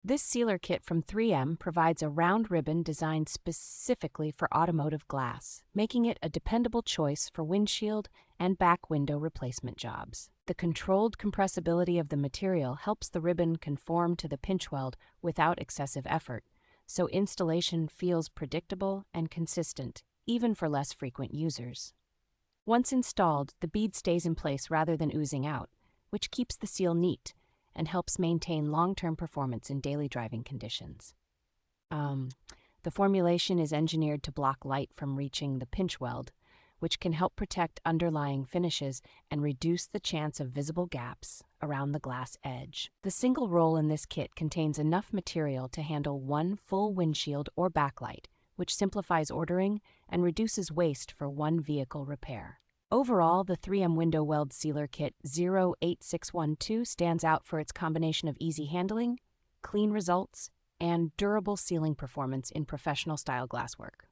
This sealer kit from 3M provides a round ribbon designed specifically for automotive glass, making it a dependable choice for windshield and back window replacement jobs. The controlled compressibility of the material helps the ribbon conform to the pinch weld without excessive effort, so installation feels predictable and consistent, even for less frequent users. Once installed, the bead stays in place rather than oozing out, which keeps the seal neat and helps maintain long-term performance in daily driving conditions. The formulation is engineered to block light from reaching the pinch weld, which can help protect underlying finishes and reduce the chance of visible gaps around the glass edge. The single roll in this kit contains enough material to handle one full windshield or backlight, which simplifies ordering and reduces waste for one vehicle repair. Overall, the 3M Windo-Weld Sealer Kit 08612 stands out for its combination of easy handling, clean results, and durable sealing performance in professional-style glasswork.